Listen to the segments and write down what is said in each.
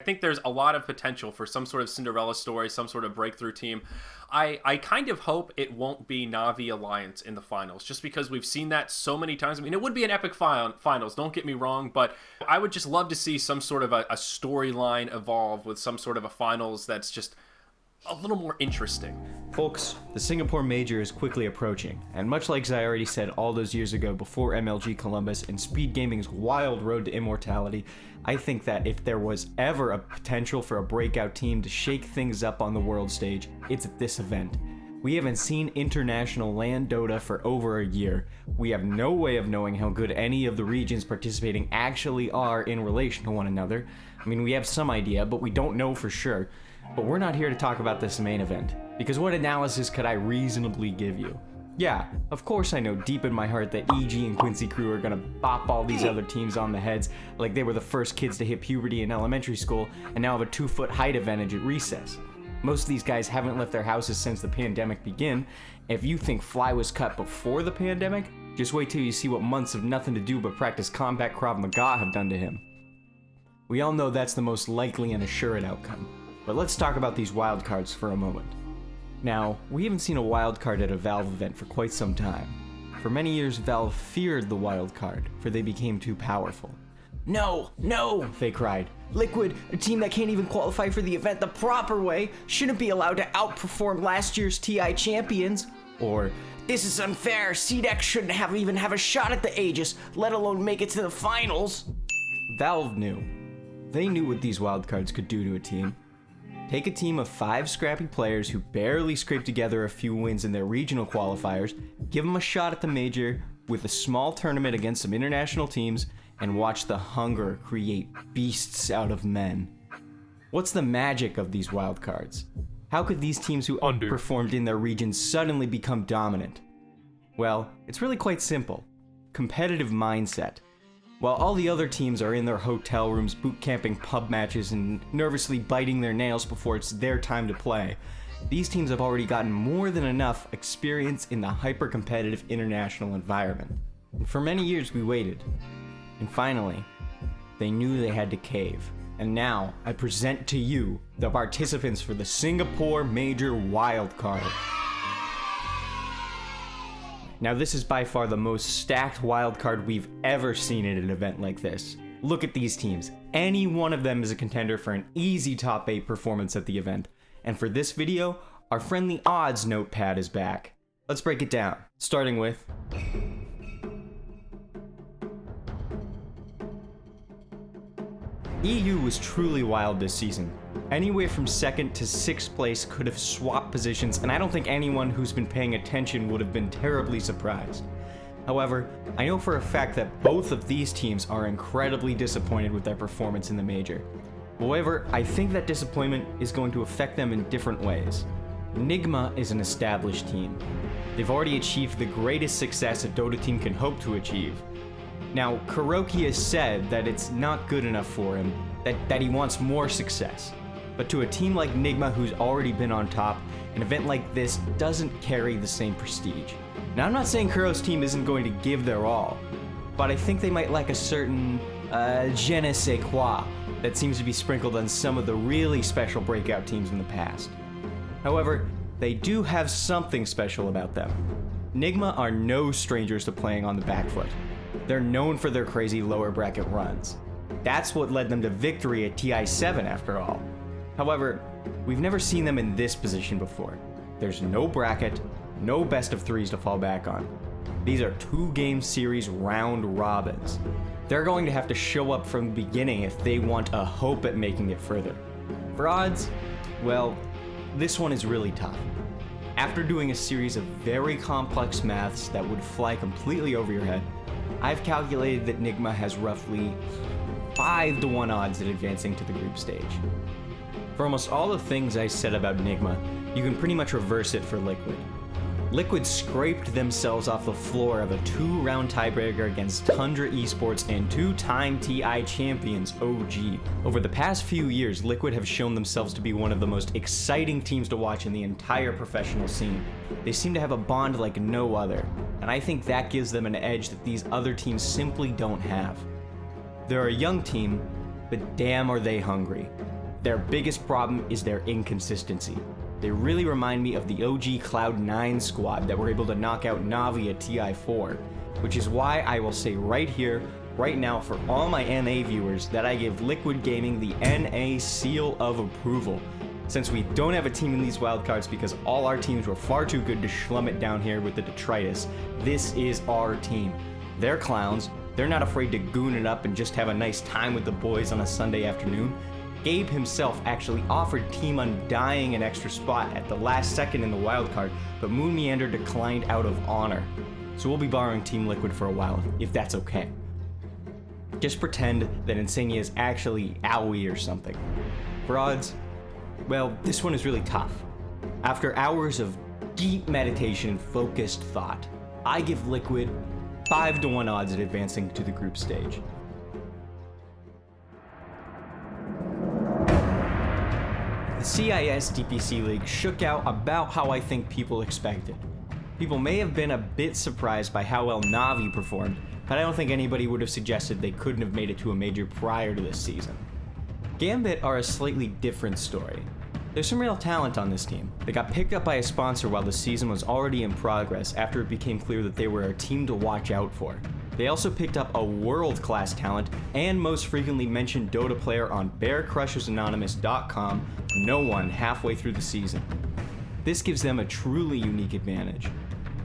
I think there's a lot of potential for some sort of Cinderella story, some sort of breakthrough team. I kind of hope it won't be Na'Vi Alliance in the finals, just because we've seen that so many times. I mean, it would be an epic finals, don't get me wrong, but I would just love to see some sort of a storyline evolve with some sort of a finals that's just a little more interesting. Folks, the Singapore Major is quickly approaching, and much like I already said all those years ago before MLG Columbus and Speed Gaming's wild road to immortality, I think that if there was ever a potential for a breakout team to shake things up on the world stage, it's at this event. We haven't seen international LAN Dota for over a year. We have no way of knowing how good any of the regions participating actually are in relation to one another. I mean, we have some idea, but we don't know for sure. But we're not here to talk about this main event, because what analysis could I reasonably give you? Yeah, of course I know deep in my heart that EG and Quincy Crew are gonna bop all these other teams on the heads like they were the first kids to hit puberty in elementary school and now have a 2-foot height advantage at recess. Most of these guys haven't left their houses since the pandemic began. If you think Fly was cut before the pandemic, just wait till you see what months of nothing to do but practice combat Krav Maga have done to him. We all know that's the most likely and assured outcome, but let's talk about these wildcards for a moment. Now, we haven't seen a wildcard at a Valve event for quite some time. For many years, Valve feared the wildcard, for they became too powerful. No, no, they cried. Liquid, a team that can't even qualify for the event the proper way, shouldn't be allowed to outperform last year's TI champions. Or, this is unfair, CDEX shouldn't even have a shot at the Aegis, let alone make it to the finals. Valve knew. They knew what these wildcards could do to a team. Take a team of 5 scrappy players who barely scraped together a few wins in their regional qualifiers, give them a shot at the major with a small tournament against some international teams, and watch the hunger create beasts out of men. What's the magic of these wildcards? How could these teams who underperformed in their regions suddenly become dominant? Well, it's really quite simple. Competitive mindset. While all the other teams are in their hotel rooms boot camping pub matches and nervously biting their nails before it's their time to play, these teams have already gotten more than enough experience in the hyper-competitive international environment. And for many years we waited. And finally, they knew they had to cave. And now, I present to you the participants for the Singapore Major Wildcard. Now this is by far the most stacked wildcard we've ever seen at an event like this. Look at these teams. Any one of them is a contender for an easy top 8 performance at the event. And for this video, our friendly odds notepad is back. Let's break it down, starting with EU was truly wild this season. Anywhere from 2nd to 6th place could have swapped positions, and I don't think anyone who's been paying attention would have been terribly surprised. However, I know for a fact that both of these teams are incredibly disappointed with their performance in the major. However, I think that disappointment is going to affect them in different ways. Nigma is an established team. They've already achieved the greatest success a Dota team can hope to achieve. Now, Kuroki has said that it's not good enough for him, that he wants more success. But to a team like Nigma who's already been on top, an event like this doesn't carry the same prestige. Now, I'm not saying Kuro's team isn't going to give their all, but I think they might lack a certain je ne sais quoi that seems to be sprinkled on some of the really special breakout teams in the past. However, they do have something special about them. Nigma are no strangers to playing on the back foot. They're known for their crazy lower bracket runs. That's what led them to victory at TI7 after all. However, we've never seen them in this position before. There's no bracket, no best of 3s to fall back on. These are 2-game series round robins. They're going to have to show up from the beginning if they want a hope at making it further. For odds, well, this one is really tough. After doing a series of very complex maths that would fly completely over your head, I've calculated that Nigma has roughly 5-to-1 odds at advancing to the group stage. For almost all the things I said about Nigma, you can pretty much reverse it for Liquid. Liquid scraped themselves off the floor of a 2-round tiebreaker against Tundra Esports and 2-time TI champions OG. Over the past few years, Liquid have shown themselves to be one of the most exciting teams to watch in the entire professional scene. They seem to have a bond like no other, and I think that gives them an edge that these other teams simply don't have. They're a young team, but damn are they hungry. Their biggest problem is their inconsistency. They really remind me of the OG Cloud9 squad that were able to knock out Na'Vi at TI4, which is why I will say right here, right now, for all my NA viewers, that I give Liquid Gaming the NA seal of approval. Since we don't have a team in these wildcards because all our teams were far too good to schlum it down here with the detritus, this is our team. They're clowns, they're not afraid to goon it up and just have a nice time with the boys on a Sunday afternoon. Gabe himself actually offered Team Undying an extra spot at the last second in the wildcard, but Moon Meander declined out of honor. So we'll be borrowing Team Liquid for a while, if that's okay. Just pretend that Insania is actually Owie or something. For odds, well, this one is really tough. After hours of deep meditation and focused thought, I give Liquid 5-1 odds at advancing to the group stage. The CIS DPC League shook out about how I think people expected. People may have been a bit surprised by how well Na'Vi performed, but I don't think anybody would have suggested they couldn't have made it to a major prior to this season. Gambit are a slightly different story. There's some real talent on this team. They got picked up by a sponsor while the season was already in progress after it became clear that they were a team to watch out for. They also picked up a world-class talent and most frequently mentioned Dota player on BearCrushersAnonymous.com, no one halfway through the season. This gives them a truly unique advantage.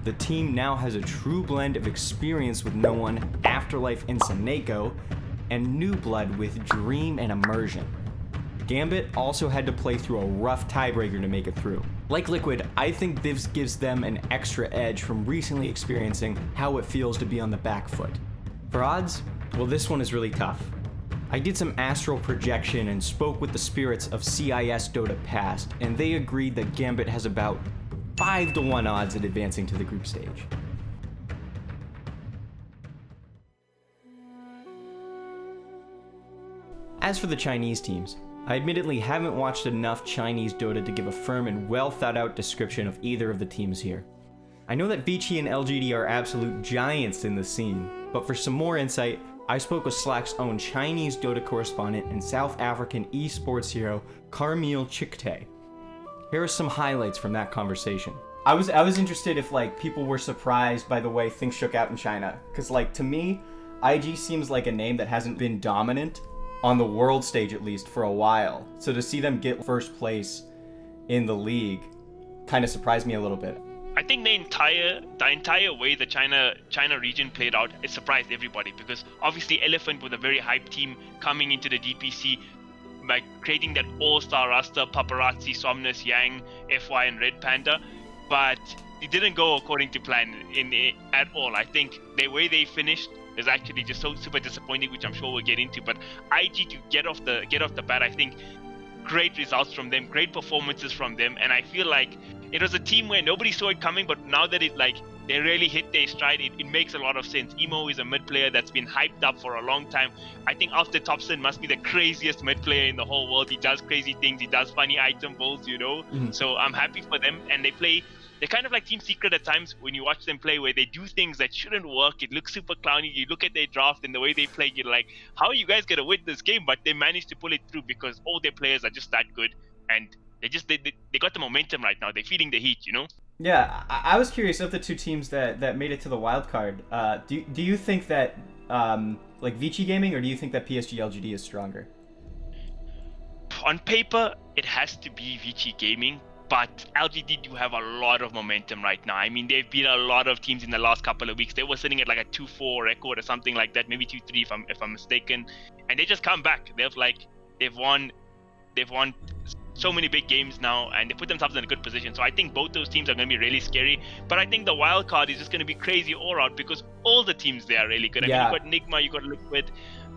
The team now has a true blend of experience with No One, Afterlife, and Seneko, and new blood with Dream and Immersion. Gambit also had to play through a rough tiebreaker to make it through. Like Liquid, I think this gives them an extra edge from recently experiencing how it feels to be on the back foot. For odds, well, this one is really tough. I did some astral projection and spoke with the spirits of CIS Dota past, and they agreed that Gambit has about 5-1 odds at advancing to the group stage. As for the Chinese teams, I admittedly haven't watched enough Chinese Dota to give a firm and well thought out description of either of the teams here. I know that Vici and LGD are absolute giants in the scene, but for some more insight, I spoke with Slack's own Chinese Dota correspondent and South African esports hero, Carmel Chikte. Here are some highlights from that conversation. I was interested if people were surprised by the way things shook out in China, because to me, IG seems like a name that hasn't been dominant on the world stage at least for a while. So to see them get first place in the league kind of surprised me a little bit. I think the entire way the China region played out, it surprised everybody, because obviously Elephant with a very hyped team coming into the DPC by creating that all-star roster, Paparazzi, Somnus, Yang, FY and Red Panda, but it didn't go according to plan at all. I think the way they finished is actually just so super disappointing, which I'm sure we'll get into. But IG to get off the bat, I think great results from them, great performances from them, and I feel like it was a team where nobody saw it coming, but now that they really hit their stride, it makes a lot of sense. Emo is a mid player that's been hyped up for a long time. I think after Thompson must be the craziest mid player in the whole world. He does crazy things, he does funny item balls, Mm-hmm. So I'm happy for them, and they're kind of like Team Secret at times when you watch them play, where they do things that shouldn't work. It looks super clowny. You look at their draft and the way they play, you're like, how are you guys going to win this game? But they managed to pull it through because all their players are just that good. And they got the momentum right now. They're feeding the heat, Yeah, I was curious of the two teams that made it to the wild card. Do you think that Vici Gaming, or do you think that PSG LGD is stronger? On paper, it has to be Vici Gaming. But LGD do have a lot of momentum right now. I mean, they've beat a lot of teams in the last couple of weeks. They were sitting at a 2-4 record or something like that, maybe 2-3 if I'm mistaken. And they just come back. They've won so many big games now, and they put themselves in a good position. So I think both those teams are going to be really scary. But I think the wild card is just going to be crazy all out because all the teams there are really good. Yeah. I mean, you got Nigma, you got Liquid.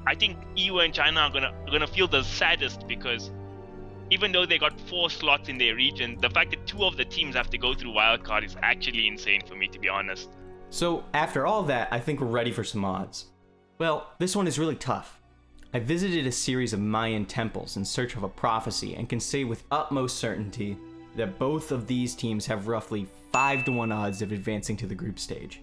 I think EU and China are gonna feel the saddest because even though they got 4 slots in their region, the fact that 2 of the teams have to go through wildcard is actually insane for me, to be honest. So after all that, I think we're ready for some odds. Well, this one is really tough. I visited a series of Mayan temples in search of a prophecy and can say with utmost certainty that both of these teams have roughly 5-1 odds of advancing to the group stage.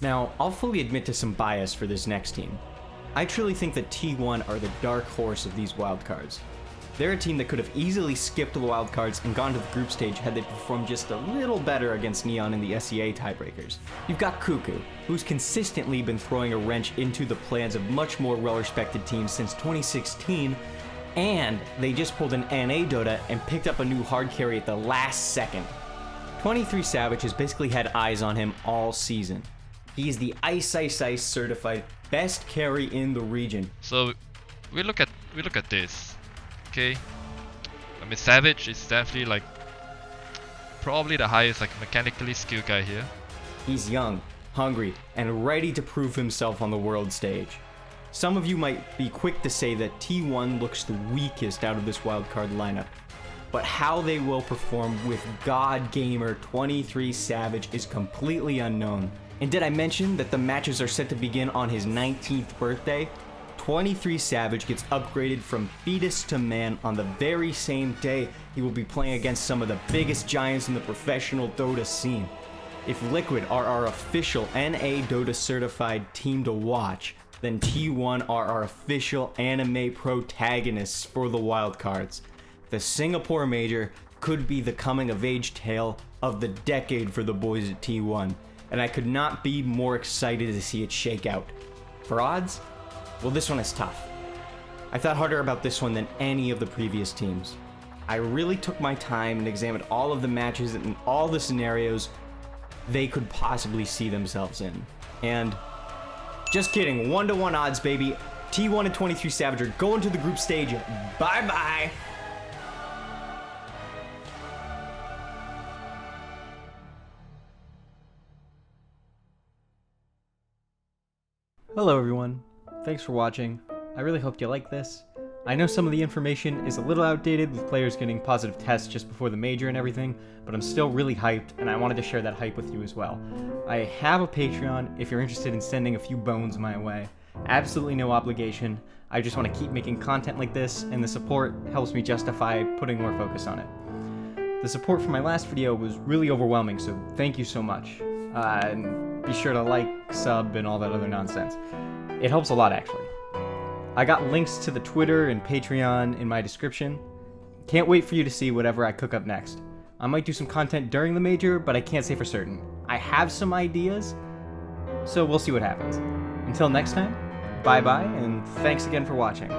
Now, I'll fully admit to some bias for this next team. I truly think that T1 are the dark horse of these wildcards. They're a team that could have easily skipped the wildcards and gone to the group stage had they performed just a little better against Neon in the SEA tiebreakers. You've got Cuckoo, who's consistently been throwing a wrench into the plans of much more well-respected teams since 2016, and they just pulled an NA Dota and picked up a new hard carry at the last second. 23 Savage has basically had eyes on him all season. He is the Ice certified best carry in the region. So we look at this. Okay. I mean, Savage is definitely like probably the highest like mechanically skilled guy here. He's young, hungry, and ready to prove himself on the world stage. Some of you might be quick to say that T1 looks the weakest out of this wildcard lineup, but how they will perform with God Gamer 23 Savage is completely unknown. And did I mention that the matches are set to begin on his 19th birthday? 23 Savage gets upgraded from fetus to man on the very same day he will be playing against some of the biggest giants in the professional Dota scene. If Liquid are our official NA Dota certified team to watch, then T1 are our official anime protagonists for the wildcards. The Singapore Major could be the coming of age tale of the decade for the boys at T1, and I could not be more excited to see it shake out. For odds? Well, this one is tough. I thought harder about this one than any of the previous teams. I really took my time and examined all of the matches and all the scenarios they could possibly see themselves in. And just kidding, 1-to-1 odds, baby. T1 and 23 Savage are going to the group stage. Bye-bye. Hello everyone, thanks for watching. I really hope you like this. I know some of the information is a little outdated with players getting positive tests just before the major and everything, but I'm still really hyped and I wanted to share that hype with you as well. I have a Patreon if you're interested in sending a few bones my way. Absolutely no obligation. I just want to keep making content like this, and the support helps me justify putting more focus on it. The support for my last video was really overwhelming, so thank you so much. And be sure to like, sub, and all that other nonsense. It helps a lot, actually. I got links to the Twitter and Patreon in my description. Can't wait for you to see whatever I cook up next. I might do some content during the major, but I can't say for certain. I have some ideas, so we'll see what happens. Until next time, bye-bye, and thanks again for watching.